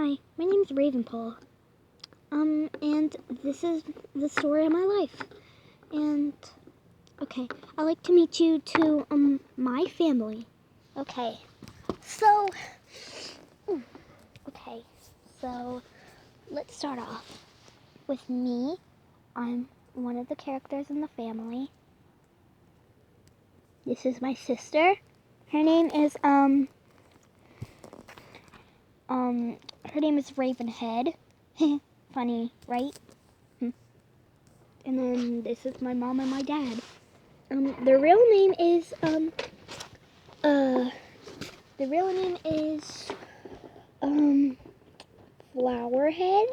Hi, my name's Ravenpaw. And this is the story of my life. And, okay, I'd like to meet you to, my family. Okay, so, let's start off with me. I'm one of the characters in the family. This is my sister. Her name is, her name is Ravenhead. Funny, right? And then this is my mom and my dad. Their real name is, Flowerhead.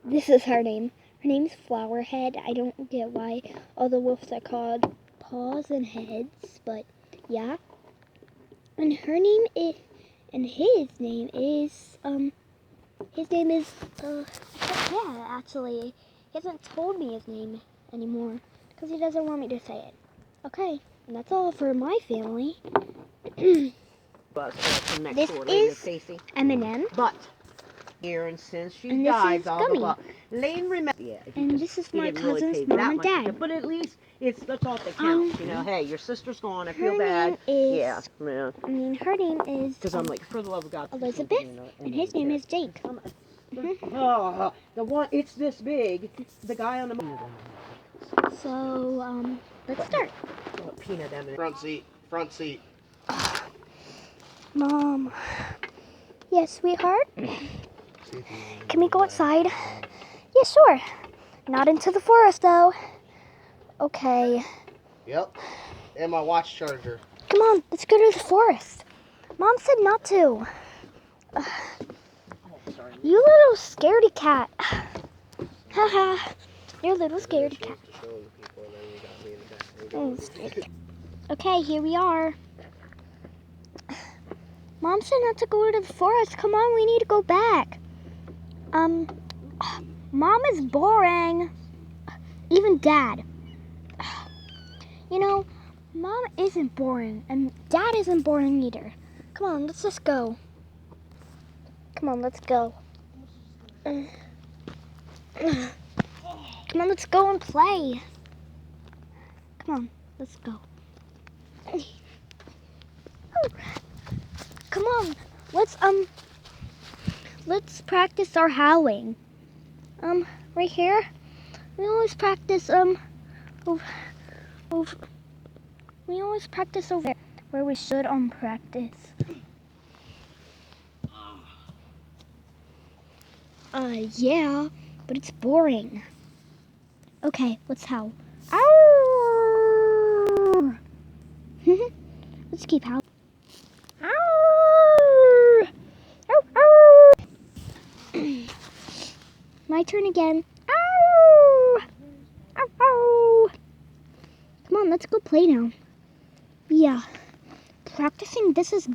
This is her name. Her name's Flowerhead. I don't get why all the wolves are called paws and heads, but yeah. And her name is, and his name is, yeah, actually, he hasn't told me his name anymore because he doesn't want me to say it. Okay, and that's all for my family. This is Eminem. But here and since she And died, this is Gummy. Lane remember. Yeah, And this is my really cousin's mom and dad. But at least that's all that counts. Hey, your sister's gone. I feel bad. Her name is. Because I'm like, for the love of God, Elizabeth, and his name is Jake. Oh, the one. It's this big. The guy on the. So let's start. Peanut M&M. Front seat. Mom. Yes, sweetheart. Can we go outside? Yeah, sure. Not into the forest, though. Okay. Yep. And my watch charger. Come on, let's go to the forest. Mom said not to. You little scaredy cat. Haha. You're a little scaredy cat. Okay, here we are. Mom said not to go to the forest. Come on, we need to go back. Mom is boring. Even Dad. You know, Mom isn't boring, and Dad isn't boring either. Come on, let's just go. Come on, let's go. Come on, let's go and play. Come on, let's go. Come on, let's practice our howling. Right here. We always practice, we always practice over there where we should practice. Yeah, but it's boring. Okay, let's howl. Ow! Let's keep howling. Ow! Ow, ow! My turn again. Ow! Ow, ow! Come on, let's go play now. Yeah, practicing this is